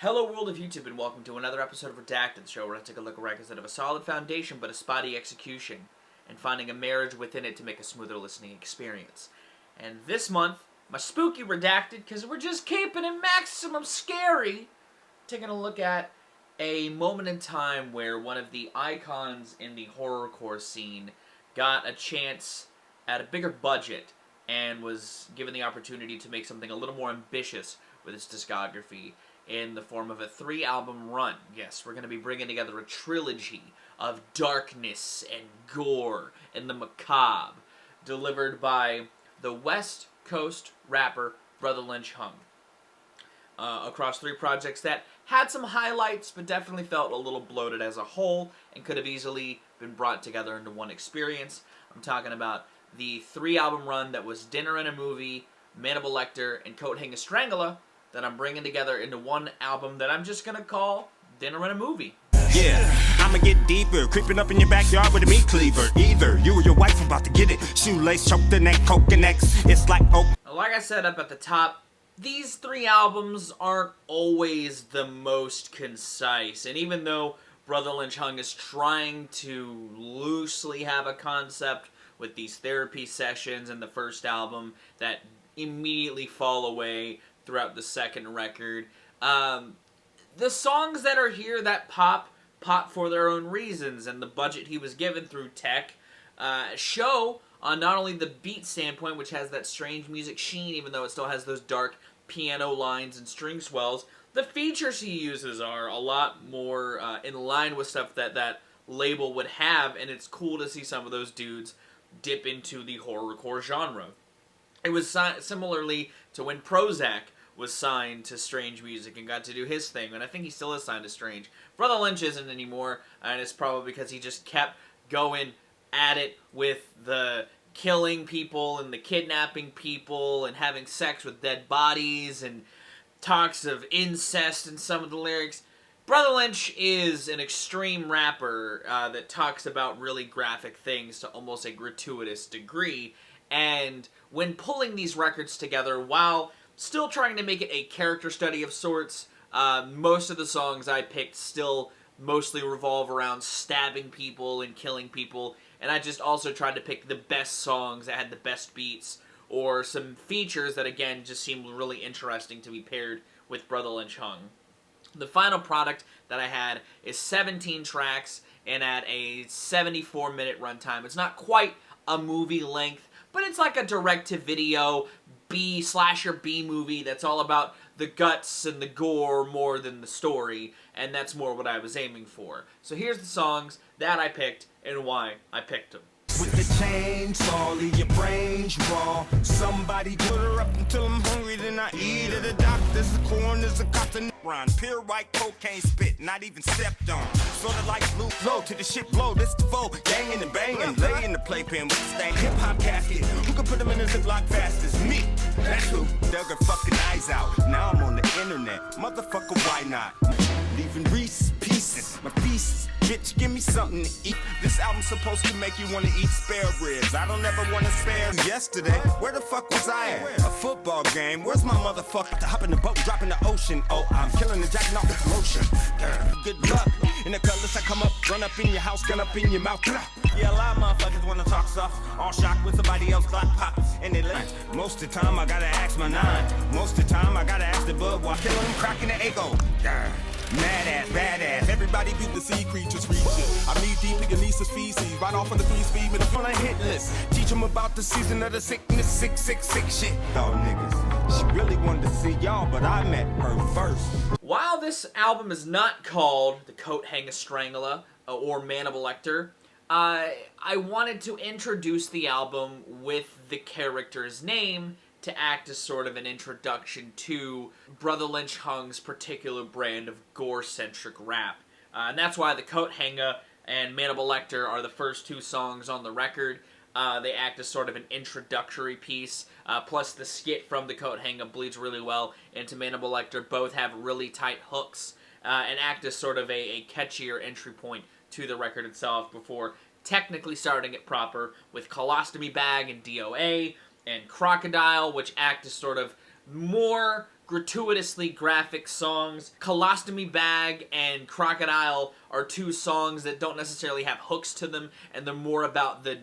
Hello world of YouTube and welcome to another episode of Redacted, the show where I take a look at records that have a solid foundation but a spotty execution, and finding a marriage within it to make a smoother listening experience. And this month, my spooky Redacted, because we're just keeping it maximum scary, taking a look at a moment in time where one of the icons in the horrorcore scene got a chance at a bigger budget and was given the opportunity to make something a little more ambitious with its discography in the form of a 3-album run. Yes, we're going to be bringing together a trilogy of darkness and gore and the macabre, delivered by the West Coast rapper Brotha Lynch across 3 projects that had some highlights but definitely felt a little bloated as a whole and could have easily been brought together into one experience. I'm talking about the 3-album run that was Dinner and a Movie, Mannibalector, and Coathanga Strangler that I'm bringing together into one album that I'm just going to call Dinner and a Movie. Yeah, I'ma get deeper, creeping up in your backyard with a meat cleaver. Either you or your wife about to get it. Shoelace, choke the neck, coconuts. It's like Like I said up at the top, these 3 albums aren't always the most concise. And even though Brotha Lynch is trying to loosely have a concept with these therapy sessions in the first album that immediately fall away throughout the second record, the songs that are here that pop for their own reasons, and the budget he was given through tech show on not only the beat standpoint, which has that strange music sheen, even though it still has those dark piano lines and string swells, the features he uses are a lot more in line with stuff that label would have, and it's cool to see some of those dudes dip into the horrorcore genre. It was similarly to when Prozac was signed to Strange Music and got to do his thing, and I think he still is signed to Strange. Brotha Lynch isn't anymore, and it's probably because he just kept going at it with the killing people and the kidnapping people and having sex with dead bodies and talks of incest in some of the lyrics. Brotha Lynch is an extreme rapper that talks about really graphic things to almost a gratuitous degree, and when pulling these records together, while still trying to make it a character study of sorts, most of the songs I picked still mostly revolve around stabbing people and killing people, and I just also tried to pick the best songs that had the best beats, or some features that, again, just seemed really interesting to be paired with Brotha Lynch. The final product that I had is 17 tracks, and at a 74-minute runtime. It's not quite a movie length, but it's like a direct-to-video slasher B movie that's all about the guts and the gore more than the story, and that's more what I was aiming for. So here's the songs that I picked and why I picked them. with the chainsaw, leave your brains raw. Somebody put her up until I'm hungry, then I eat her. The doctors, the coroners, the cops, and run. Pure white cocaine spit, not even stepped on. Sorta like blue flow to the shit blow. This the foe, gangin' and bangin'. Lay in the playpen with the stain. Hip-hop casket, who can put them in a ziplock fastest? Me, that's who dug her fucking eyes out. Now I'm on the internet, motherfucker, why not? Leaving Reese's Pieces, my pieces. Bitch, give me something to eat. This album's supposed to make you want to eat spare ribs. I don't ever want to spare yesterday. Where the fuck was I at? A football game. Where's my motherfucker? To hop in the boat, drop in the ocean. Oh, I'm killing the jacking off the promotion. Good luck. In the colors I come up, run up in your house, gun up in your mouth. Yeah, a lot of motherfuckers want to talk stuff. All shocked when somebody else got pop and they lunch. Most of the time I gotta ask my nine. Most of the time I gotta ask the bud while killing them, cracking the ego. Mad ass, badass. Everybody beat the sea creatures, reach it. I'm knee deep in Ganesa's feces. Right off on the 3-speed with the front of hit list. Teach them about the season of the sickness, sick shit. Y'all niggas, she really wanted to see y'all, but I met her first. While this album is not called the Coathanga Strangler or Mannibalector, I wanted to introduce the album with the character's name to act as sort of an introduction to Brotha Lynch's particular brand of gore-centric rap. And that's why the Coathanga and Mannibalector are the first 2 songs on the record. They act as sort of an introductory piece, plus the skit from the Coathanga bleeds really well into Mannibalector. Both have really tight hooks and act as sort of a catchier entry point to the record itself before technically starting it proper with Colostomy Bag and D.O.A., and Crocadil, which act as sort of more gratuitously graphic songs. Colostomy Bag and Crocodile are two songs that don't necessarily have hooks to them, and they're more about the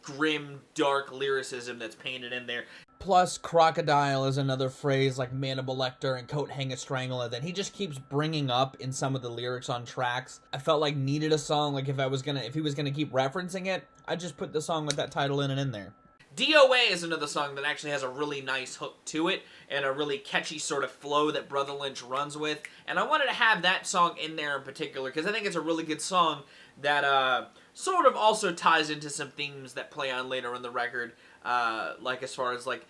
grim, dark lyricism that's painted in there. Plus, Crocodile is another phrase like Mannibalector and Coathanga Strangler that he just keeps bringing up in some of the lyrics on tracks. I felt like needed a song, like if he was gonna keep referencing it, I'd just put the song with that title in there. D.O.A. is another song that actually has a really nice hook to it and a really catchy sort of flow that Brotha Lynch runs with. And I wanted to have that song in there in particular because I think it's a really good song that sort of also ties into some themes that play on later in the record, like as far as like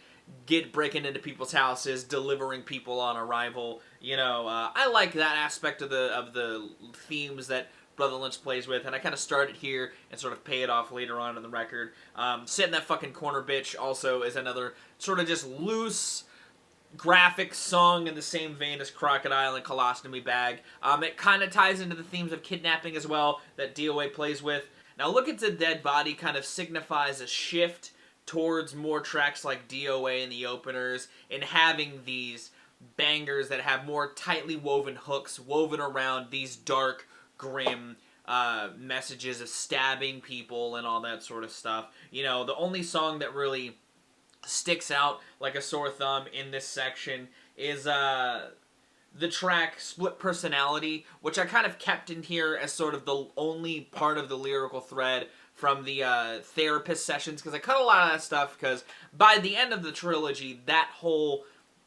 breaking into people's houses, delivering people on arrival. You know, I like that aspect of the themes that Brotha Lynch plays with, and I kind of started here and sort of pay it off later on in the record. Sit in That Fucking Corner Bitch also is another sort of just loose graphic song in the same vein as Crocodile and Colostomy Bag. It kind of ties into the themes of kidnapping as well that D.O.A. plays with. Now Look It's a Dead Body kind of signifies a shift towards more tracks like D.O.A. and the openers and having these bangers that have more tightly woven hooks woven around these dark, grim messages of stabbing people and all that sort of stuff. You know, the only song that really sticks out like a sore thumb in this section is the track Split Personality, which I kind of kept in here as sort of the only part of the lyrical thread from the therapist sessions, because I cut a lot of that stuff, because by the end of the trilogy, that whole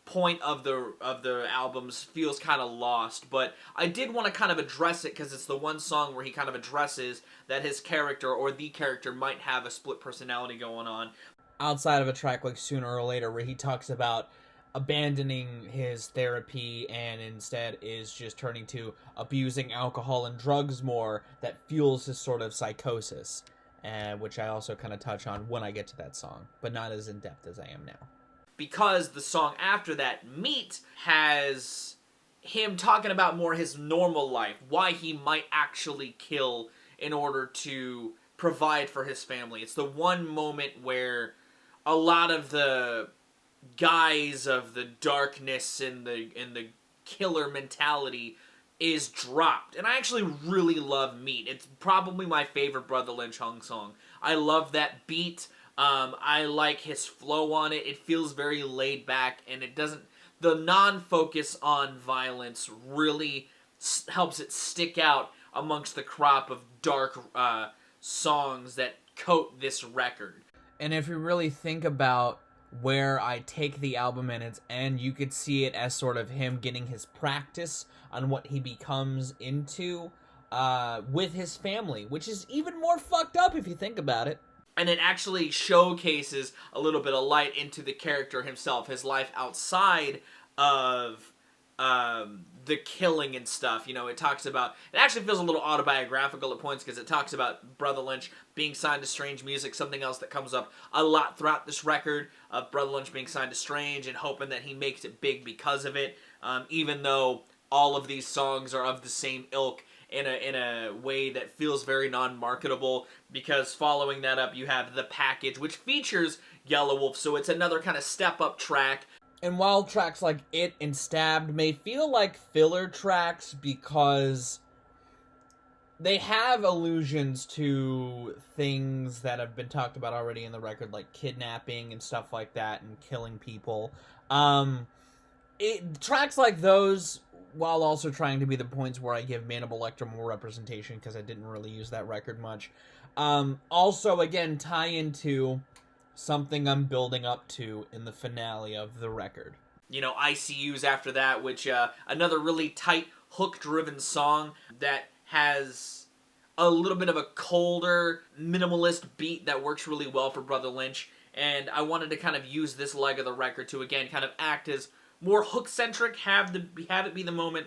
point of the albums feels kind of lost, but I did want to kind of address it because it's the one song where he kind of addresses that his character or the character might have a split personality going on. Outside of a track like Sooner or Later where he talks about abandoning his therapy and instead is just turning to abusing alcohol and drugs more, that fuels his sort of psychosis, which I also kind of touch on when I get to that song, but not as in-depth as I am now. Because the song after that, Meat, has him talking about more his normal life, why he might actually kill in order to provide for his family. It's the one moment where a lot of the guise of the darkness and the killer mentality is dropped. And I actually really love Meat. It's probably my favorite Brotha Lynch hung song. I love that beat. I like his flow on it. It feels very laid back, and it doesn't... The non-focus on violence really helps it stick out amongst the crop of dark songs that coat this record. And if you really think about where I take the album in its end, you could see it as sort of him getting his practice on what he becomes into with his family, which is even more fucked up if you think about it. And it actually showcases a little bit of light into the character himself, his life outside of the killing and stuff. You know, it talks about... It actually feels a little autobiographical at points because it talks about Brotha Lynch being signed to Strange Music, something else that comes up a lot throughout this record, of Brotha Lynch being signed to Strange and hoping that he makes it big because of it, even though all of these songs are of the same ilk in a way that feels very non-marketable, because following that up you have The Package, which features Yellow Wolf, so it's another kind of step-up track. And while tracks like It and Stabbed may feel like filler tracks because they have allusions to things that have been talked about already in the record, like kidnapping and stuff like that, and killing people, tracks like those, while also trying to be the points where I give Mannibalector more representation, because I didn't really use that record much, also, again, tie into something I'm building up to in the finale of the record. You know, ICUs after that, which, another really tight, hook-driven song that has a little bit of a colder, minimalist beat that works really well for Brotha Lynch, and I wanted to kind of use this leg of the record to, again, kind of act as more hook-centric, have it be the moment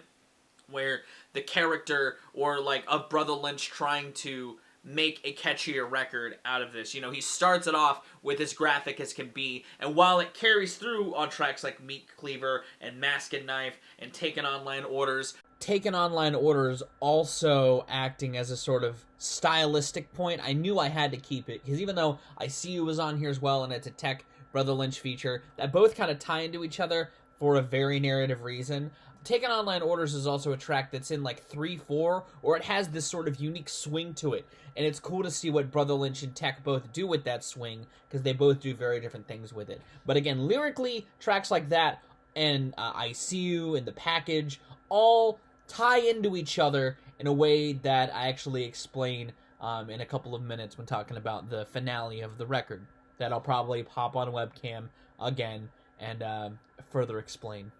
where the character, or like a Brotha Lynch trying to make a catchier record out of this. You know, he starts it off with as graphic as can be, and while it carries through on tracks like Meat Cleaver and Mask and Knife and Takin Online Orders. Takin Online Orders also acting as a sort of stylistic point. I knew I had to keep it, because even though I See You was on here as well, and it's a tech Brotha Lynch feature, that both kind of tie into each other, for a very narrative reason. Taking Online Orders is also a track that's in like 3/4, or it has this sort of unique swing to it. And it's cool to see what Brotha Lynch and Tech both do with that swing, because they both do very different things with it. But again, lyrically, tracks like that and I See You and The Package all tie into each other in a way that I actually explain in a couple of minutes when talking about the finale of the record, that I'll probably pop on webcam again and further explain.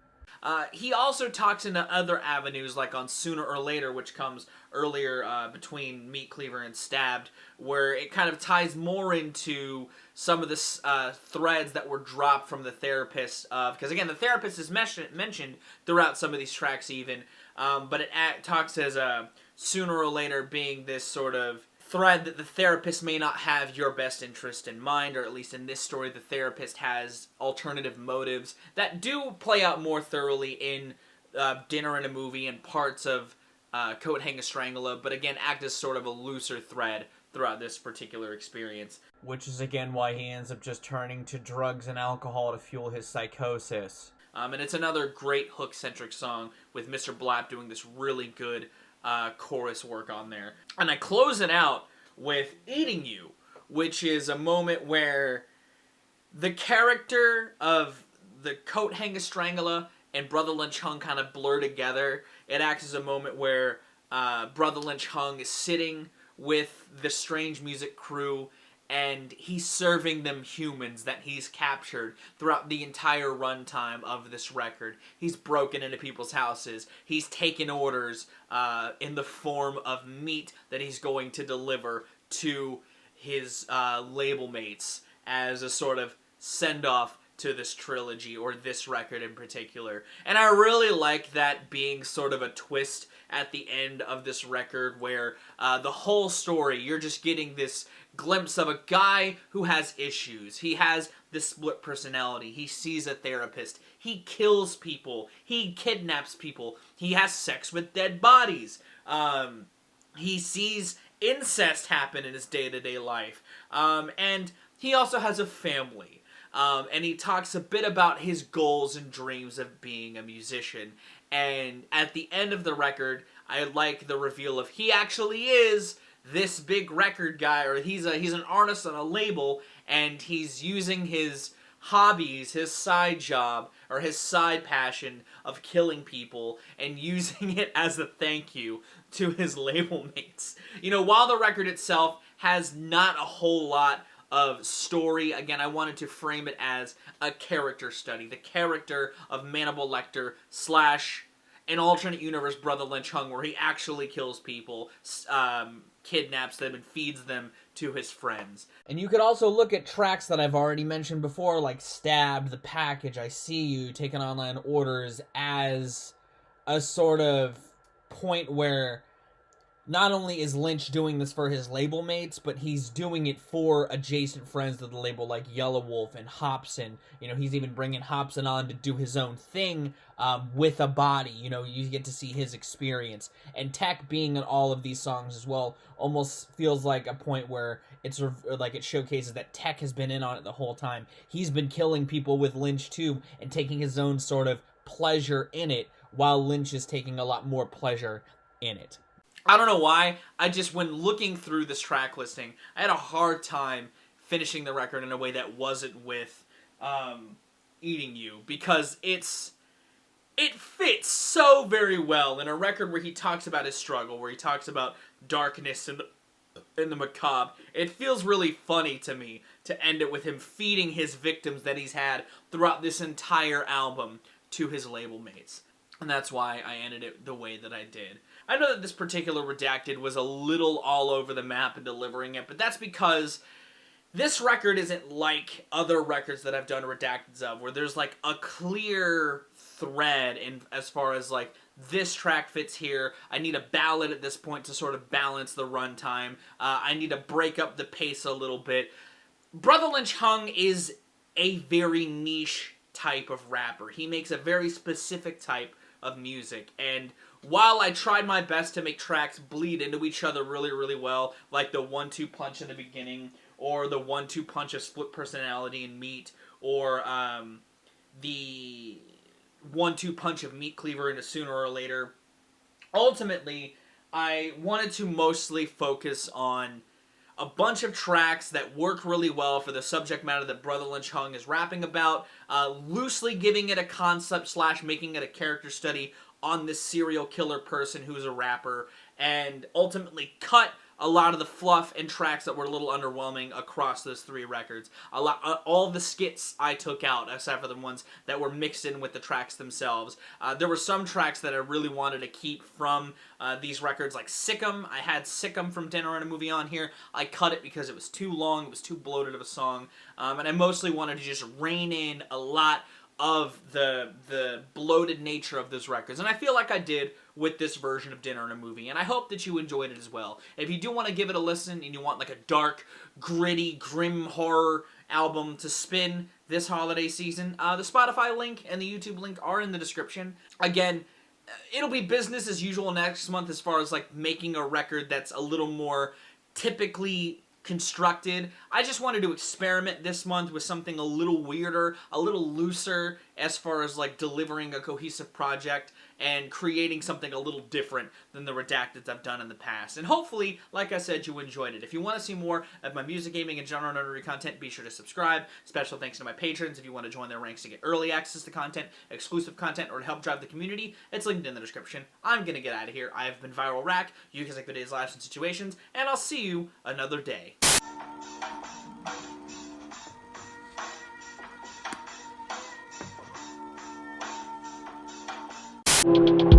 He also talks into other avenues, like on Sooner or Later, which comes earlier between Meat Cleaver and Stabbed, where it kind of ties more into some of the threads that were dropped from the therapist. Because again, the therapist is mentioned throughout some of these tracks even, but it talks as Sooner or Later being this sort of thread that the therapist may not have your best interest in mind, or at least in this story the therapist has alternative motives that do play out more thoroughly in Dinner and a Movie and parts of Coathanga Strangula, but again act as sort of a looser thread throughout this particular experience. Which is again why he ends up just turning to drugs and alcohol to fuel his psychosis. And it's another great hook-centric song with Mr. Blap doing this really good chorus work on there. And I close it out with Eating You, which is a moment where the character of the Coathanga Strangula and Brotha Lynch Hung kind of blur together. It acts as a moment where Brotha Lynch Hung is sitting with the Strange Music crew and he's serving them humans that he's captured throughout the entire runtime of this record. He's broken into people's houses. He's taken orders in the form of meat that he's going to deliver to his label mates as a sort of send-off to this trilogy, or this record in particular. And I really like that being sort of a twist at the end of this record, where the whole story, you're just getting this glimpse of a guy who has issues. He has this split personality. He sees a therapist. He kills people. He kidnaps people. He has sex with dead bodies. He sees incest happen in his day-to-day life. And he also has a family. And he talks a bit about his goals and dreams of being a musician. And at the end of the record, I like the reveal of he actually is this big record guy, or he's an artist on a label, and he's using his hobbies, his side job, or his side passion of killing people, and using it as a thank you to his label mates. You know, while the record itself has not a whole lot of story, again, I wanted to frame it as a character study. The character of Mannibalector / an alternate universe Brotha Lynch Hung, where he actually kills people, kidnaps them, and feeds them to his friends. And you could also look at tracks that I've already mentioned before, like Stabbed, The Package, I See You, Taking Online Orders, as a sort of point where not only is Lynch doing this for his label mates, but he's doing it for adjacent friends to the label like Yellow Wolf and Hopsin. You know, he's even bringing Hopsin on to do his own thing with a body. You know, you get to see his experience. And Tech being in all of these songs as well almost feels like a point where it's like it showcases that Tech has been in on it the whole time. He's been killing people with Lynch too, and taking his own sort of pleasure in it, while Lynch is taking a lot more pleasure in it. I don't know why, when looking through this track listing, I had a hard time finishing the record in a way that wasn't with Eating You, because it fits so very well in a record where he talks about his struggle, where he talks about darkness and the macabre. It feels really funny to me to end it with him feeding his victims that he's had throughout this entire album to his label mates. And that's why I ended it the way that I did. I know that this particular Redacted was a little all over the map in delivering it, but that's because this record isn't like other records that I've done Redacteds of, where there's like a clear thread in as far as like, this track fits here, I need a ballad at this point to sort of balance the runtime, I need to break up the pace a little bit. Brotha Lynch Hung is a very niche type of rapper. He makes a very specific type of music, and while I tried my best to make tracks bleed into each other really, really well, like the 1-2 punch in the beginning, or the 1-2 punch of Split Personality and Meat, or the 1-2 punch of meat Cleaver into Sooner or Later. Ultimately, I wanted to mostly focus on a bunch of tracks that work really well for the subject matter that Brotha Lynch Hung is rapping about, loosely giving it a concept / making it a character study on this serial killer person who's a rapper, and ultimately cut a lot of the fluff and tracks that were a little underwhelming across those 3 records. All of the skits I took out, except for the ones that were mixed in with the tracks themselves. There were some tracks that I really wanted to keep from these records, like Sick'em. I had Sick'em from Dinner and a Movie on here. I cut it because it was too long, it was too bloated of a song, and I mostly wanted to just rein in a lot of the bloated nature of those records. And I feel like I did with this version of Dinner and a Movie, and I hope that you enjoyed it as well. If you do want to give it a listen and you want like a dark, gritty, grim horror album to spin this holiday season, the Spotify link and the YouTube link are in the description. Again, it'll be business as usual next month as far as like making a record that's a little more typically constructed. I just wanted to experiment this month with something a little weirder, a little looser as far as like delivering a cohesive project and creating something a little different than the Redacted I've done in the past. And hopefully, like I said, you enjoyed it. If you want to see more of my music, gaming, and genre nerdery content, be sure to subscribe. Special thanks to my patrons if you want to join their ranks to get early access to content, exclusive content, or to help drive the community. It's linked in the description. I'm going to get out of here. I have been Viral Rack. You guys like the day's lives and situations, and I'll see you another day. You